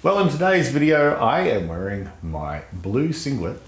Well, in today's video, I am wearing my blue singlet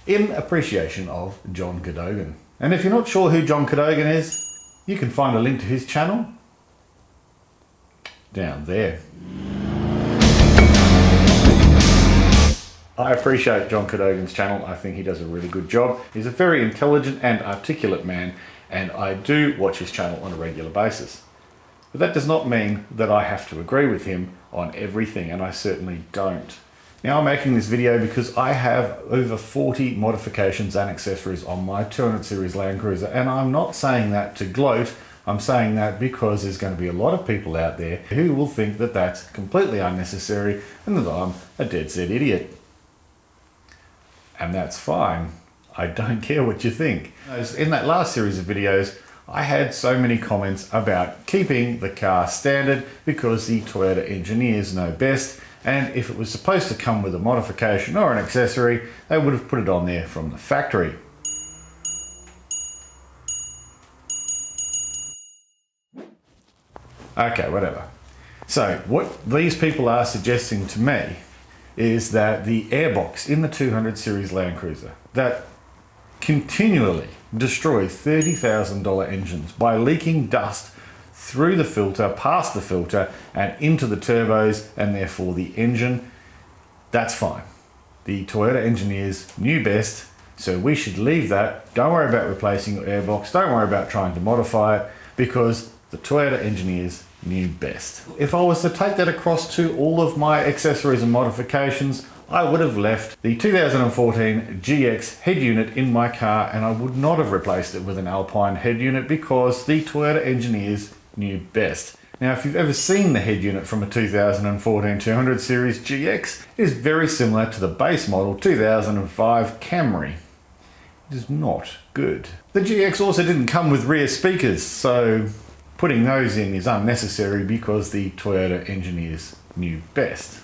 in appreciation of John Cadogan. And if you're not sure who John Cadogan is, you can find a link to his channel down there. I appreciate John Cadogan's channel. I think he does a really good job. He's a very intelligent and articulate man, and I do watch his channel on a regular basis. But that does not mean that I have to agree with him on everything, and I certainly don't. Now, I'm making this video because I have over 40 modifications and accessories on my 200 series Land Cruiser, and I'm not saying that to gloat. I'm saying that because there's going to be a lot of people out there who will think that that's completely unnecessary and that I'm a dead set idiot. And that's fine. I don't care what you think. In that last series of videos, I had so many comments about keeping the car standard because the Toyota engineers know best, and if it was supposed to come with a modification or an accessory, they would have put it on there from the factory. Okay, whatever. So what these people are suggesting to me is that the airbox in the 200 series Land Cruiser that continually destroy $30,000 engines by leaking dust through the filter, past the filter, and into the turbos, and therefore the engine, that's fine. The Toyota engineers knew best, so we should leave that. Don't worry about replacing your airbox. Don't worry about trying to modify it, because the Toyota engineers knew best. If I was to take that across to all of my accessories and modifications, I would have left the 2014 GX head unit in my car, and I would not have replaced it with an Alpine head unit because the Toyota engineers knew best. Now, if you've ever seen the head unit from a 2014 200 series GX, it is very similar to the base model 2005 Camry. It is not good. The GX also didn't come with rear speakers, so putting those in is unnecessary because the Toyota engineers knew best.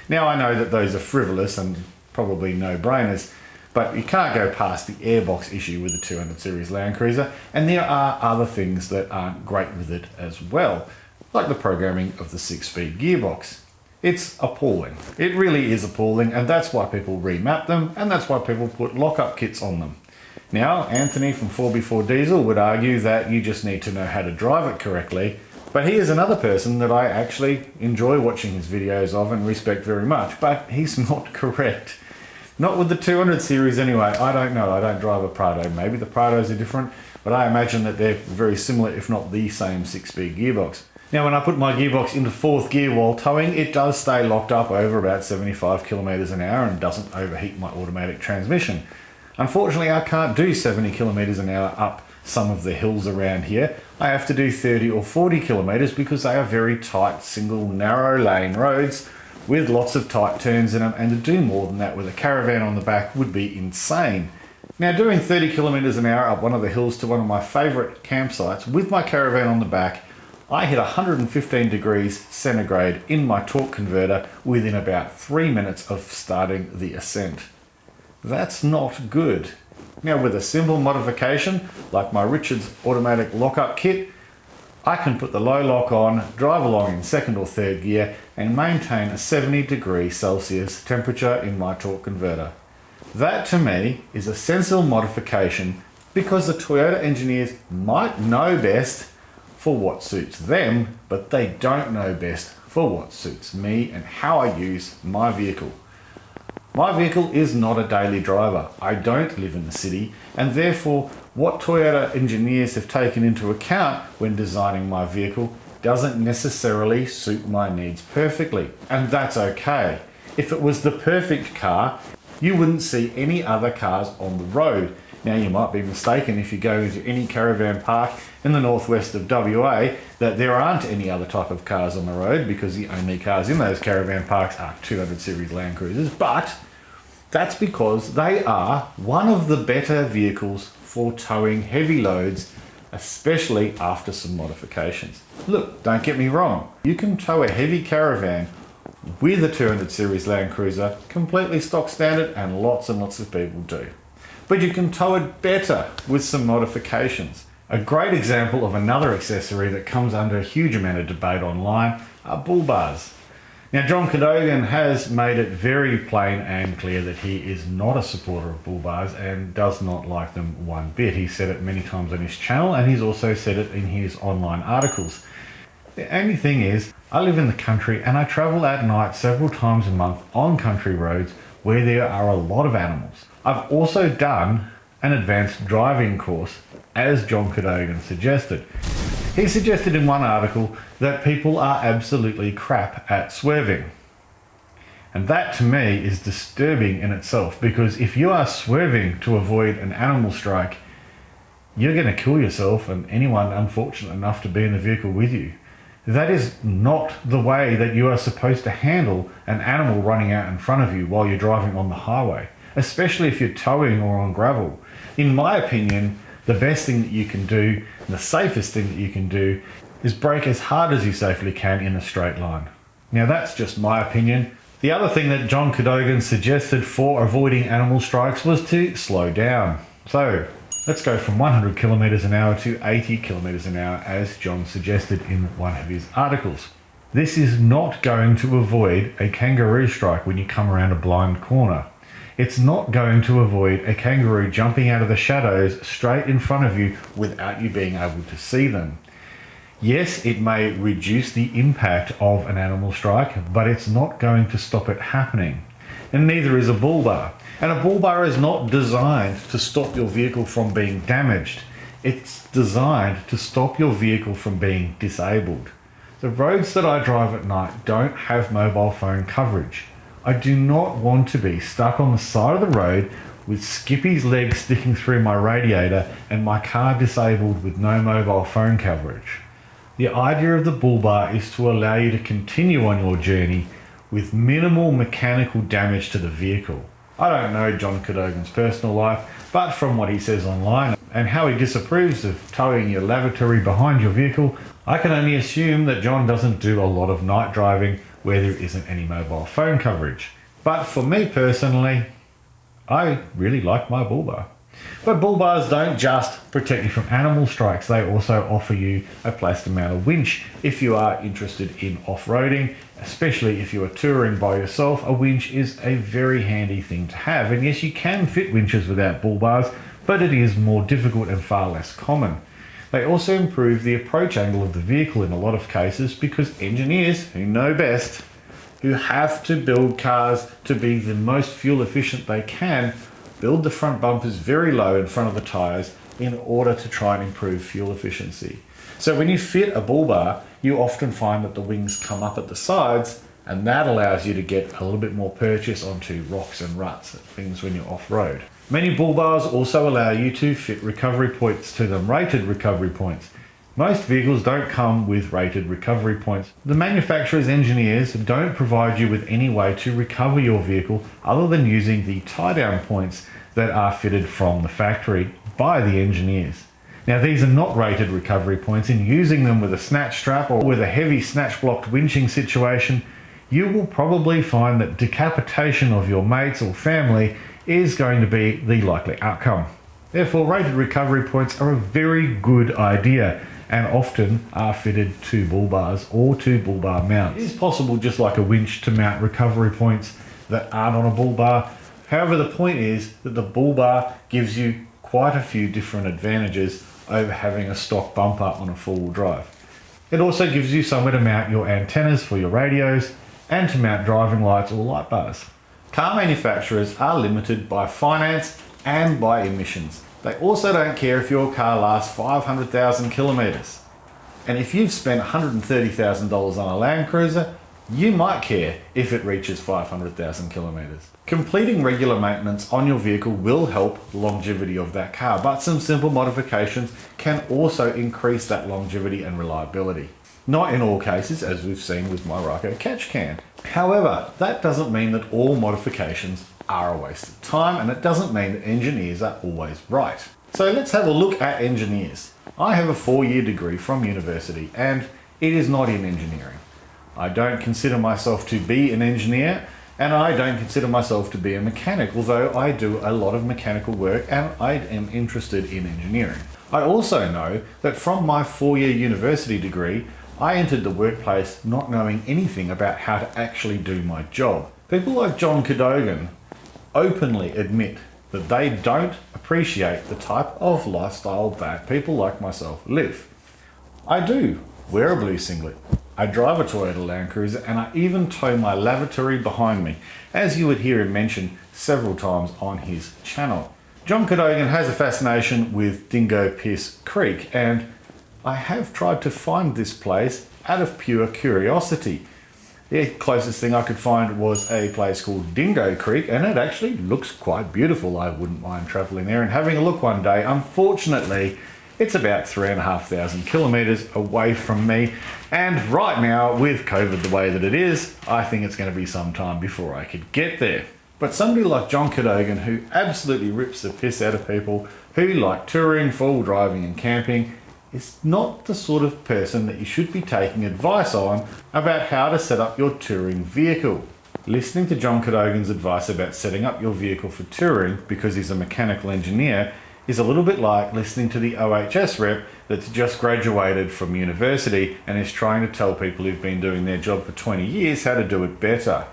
Now, I know that those are frivolous and probably no-brainers, but you can't go past the airbox issue with the 200 series Land Cruiser, and there are other things that aren't great with it as well, like the programming of the 6-speed gearbox. It's appalling. It really is appalling, and that's why people remap them, and that's why people put lock-up kits on them. Now, Anthony from 4x4 Diesel would argue that you just need to know how to drive it correctly, but he is another person that I actually enjoy watching his videos of and respect very much, but he's not correct. Not with the 200 series anyway. I don't know. I don't drive a Prado. Maybe the Prados are different, but I imagine that they're very similar, if not the same 6-speed gearbox. Now, when I put my gearbox into 4th gear while towing, it does stay locked up over about 75 kilometers an hour and doesn't overheat my automatic transmission. Unfortunately, I can't do 70 kilometers an hour up some of the hills around here. I have to do 30 or 40 kilometers because they are very tight, single, narrow lane roads with lots of tight turns in them, and to do more than that with a caravan on the back would be insane. Now, doing 30 kilometers an hour up one of the hills to one of my favorite campsites with my caravan on the back, I hit 115 degrees centigrade in my torque converter within about 3 minutes of starting the ascent. That's not good. Now, with a simple modification like my Richards automatic lockup kit, I can put the low lock on, drive along in 2nd or 3rd gear, and maintain a 70 degrees Celsius temperature in my torque converter. That to me is a sensible modification because the Toyota engineers might know best for what suits them, but they don't know best for what suits me and how I use my vehicle. My vehicle is not a daily driver. I don't live in the city, and therefore what Toyota engineers have taken into account when designing my vehicle doesn't necessarily suit my needs perfectly, and that's okay. If it was the perfect car, you wouldn't see any other cars on the road. Now, you might be mistaken if you go into any caravan park in the northwest of WA that there aren't any other type of cars on the road because the only cars in those caravan parks are 200 series Land Cruisers, but that's because they are one of the better vehicles for towing heavy loads, especially after some modifications. Look, don't get me wrong, you can tow a heavy caravan with a 200 series Land Cruiser completely stock standard, and lots of people do. But you can tow it better with some modifications. A great example of another accessory that comes under a huge amount of debate online are bull bars. Now, John Cadogan has made it very plain and clear that he is not a supporter of bull bars and does not like them one bit. He's said it many times on his channel, and he's also said it in his online articles. The only thing is, I live in the country and I travel at night several times a month on country roads where there are a lot of animals. I've also done an advanced driving course, as John Cadogan suggested. He suggested in one article that people are absolutely crap at swerving. And that to me is disturbing in itself, because if you are swerving to avoid an animal strike, you're going to kill yourself and anyone unfortunate enough to be in the vehicle with you. That is not the way that you are supposed to handle an animal running out in front of you while you're driving on the highway, especially if you're towing or on gravel. In my opinion, the best thing that you can do, and the safest thing that you can do, is brake as hard as you safely can in a straight line. Now that's just my opinion. The other thing that John Cadogan suggested for avoiding animal strikes was to slow down. So let's go from 100 kilometers an hour to 80 kilometers an hour, as John suggested in one of his articles. This is not going to avoid a kangaroo strike when you come around a blind corner. It's not going to avoid a kangaroo jumping out of the shadows straight in front of you without you being able to see them. Yes, it may reduce the impact of an animal strike, but it's not going to stop it happening. And neither is a bull bar. And a bull bar is not designed to stop your vehicle from being damaged. It's designed to stop your vehicle from being disabled. The roads that I drive at night don't have mobile phone coverage. I do not want to be stuck on the side of the road with Skippy's legs sticking through my radiator and my car disabled with no mobile phone coverage. The idea of the bull bar is to allow you to continue on your journey with minimal mechanical damage to the vehicle. I don't know John Cadogan's personal life, but from what he says online and how he disapproves of towing your lavatory behind your vehicle, I can only assume that John doesn't do a lot of night driving where there isn't any mobile phone coverage. But for me personally, I really like my bull bar. But bull bars don't just protect you from animal strikes, they also offer you a placed amount of winch if you are interested in off-roading, especially if you are touring by yourself. A winch is a very handy thing to have, and yes, you can fit winches without bull bars, but it is more difficult and far less common. They also improve the approach angle of the vehicle in a lot of cases, because engineers who know best, who have to build cars to be the most fuel efficient they can, build the front bumpers very low in front of the tyres in order to try and improve fuel efficiency. So when you fit a bull bar, you often find that the wings come up at the sides, and that allows you to get a little bit more purchase onto rocks and ruts and things when you're off-road. Many bull bars also allow you to fit recovery points to them, rated recovery points. Most vehicles don't come with rated recovery points. The manufacturer's engineers don't provide you with any way to recover your vehicle other than using the tie-down points that are fitted from the factory by the engineers. Now these are not rated recovery points, and using them with a snatch strap or with a heavy snatch blocked winching situation, you will probably find that decapitation of your mates or family is going to be the likely outcome. Therefore, rated recovery points are a very good idea and often are fitted to bull bars or to bull bar mounts. It is possible, just like a winch, to mount recovery points that aren't on a bull bar. However, the point is that the bull bar gives you quite a few different advantages over having a stock bumper on a four-wheel drive. It also gives you somewhere to mount your antennas for your radios and to mount driving lights or light bars. Car manufacturers are limited by finance and by emissions. They also don't care if your car lasts 500,000 kilometers. And if you've spent $130,000 on a Land Cruiser, you might care if it reaches 500,000 kilometers. Completing regular maintenance on your vehicle will help the longevity of that car, but some simple modifications can also increase that longevity and reliability. Not in all cases, as we've seen with my Ryco catch can. However, that doesn't mean that all modifications are a waste of time, and it doesn't mean that engineers are always right. So let's have a look at engineers. I have a 4-year degree from university, and it is not in engineering. I don't consider myself to be an engineer, and I don't consider myself to be a mechanic, although I do a lot of mechanical work and I am interested in engineering. I also know that from my 4-year university degree, I entered the workplace not knowing anything about how to actually do my job. People like John Cadogan openly admit that they don't appreciate the type of lifestyle that people like myself live. I do wear a blue singlet, I drive a Toyota Land Cruiser, and I even tow my lavatory behind me, as you would hear him mention several times on his channel. John Cadogan has a fascination with Dingo Piss Creek, and I have tried to find this place out of pure curiosity. The closest thing I could find was a place called Dingo Creek, and it actually looks quite beautiful. I wouldn't mind travelling there and having a look one day. Unfortunately, it's about 3,500 kilometres away from me, and right now, with COVID the way that it is, I think it's going to be some time before I could get there. But somebody like John Cadogan, who absolutely rips the piss out of people who like touring, four-wheel driving and camping, is not the sort of person that you should be taking advice on about how to set up your touring vehicle. Listening to John Cadogan's advice about setting up your vehicle for touring because he's a mechanical engineer is a little bit like listening to the OHS rep that's just graduated from university and is trying to tell people who've been doing their job for 20 years how to do it better.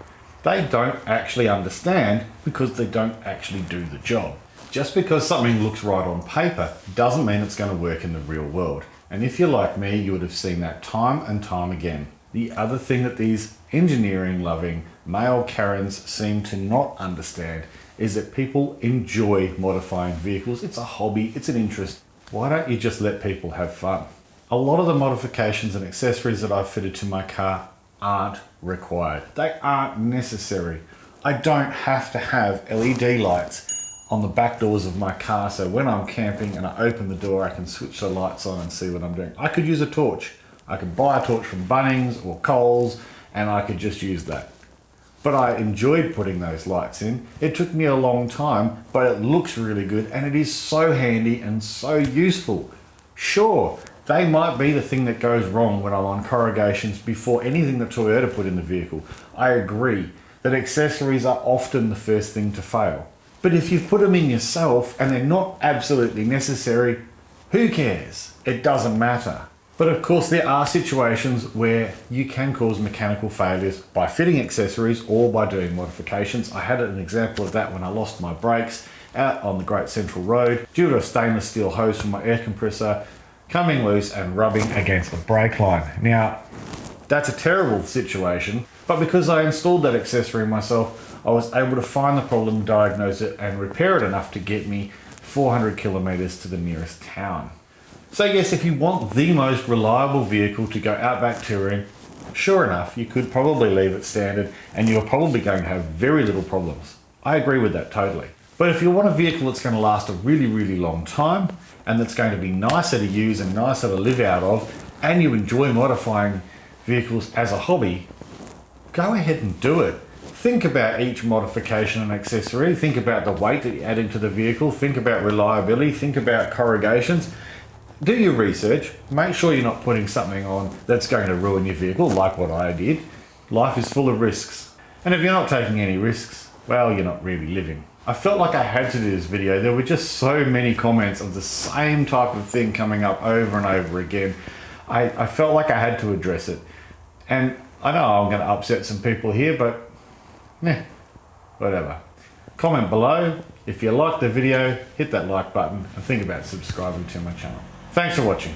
They don't actually understand because they don't actually do the job. Just because something looks right on paper doesn't mean it's going to work in the real world. And if you're like me, you would have seen that time and time again. The other thing that these engineering-loving male Karens seem to not understand is that people enjoy modifying vehicles. It's a hobby, it's an interest. Why don't you just let people have fun? A lot of the modifications and accessories that I've fitted to my car aren't required. They aren't necessary. I don't have to have LED lights on the back doors of my car, so when I'm camping and I open the door, I can switch the lights on and see what I'm doing. I could use a torch. I could buy a torch from Bunnings or Coles, and I could just use that. But I enjoyed putting those lights in. It took me a long time, but it looks really good, and it is so handy and so useful. Sure, they might be the thing that goes wrong when I'm on corrugations before anything that Toyota put in the vehicle. I agree that accessories are often the first thing to fail. But if you've put them in yourself and they're not absolutely necessary, who cares? It doesn't matter. But of course there are situations where you can cause mechanical failures by fitting accessories or by doing modifications. I had an example of that when I lost my brakes out on the Great Central Road due to a stainless steel hose from my air compressor coming loose and rubbing against the brake line. Now, that's a terrible situation, but because I installed that accessory myself, I was able to find the problem, diagnose it, and repair it enough to get me 400 kilometers to the nearest town. So yes, if you want the most reliable vehicle to go outback touring, sure enough, you could probably leave it standard and you're probably going to have very little problems. I agree with that totally. But if you want a vehicle that's going to last a really, really long time and that's going to be nicer to use and nicer to live out of, and you enjoy modifying vehicles as a hobby, go ahead and do it. Think about each modification and accessory. Think about the weight that you add into the vehicle. Think about reliability. Think about corrugations. Do your research. Make sure you're not putting something on that's going to ruin your vehicle, like what I did. Life is full of risks. And if you're not taking any risks, well, you're not really living. I felt like I had to do this video. There were just so many comments of the same type of thing coming up over and over again. I felt like I had to address it. And I know I'm going to upset some people here, but whatever. Comment below. If you liked the video, hit that like button and think about subscribing to my channel. Thanks for watching.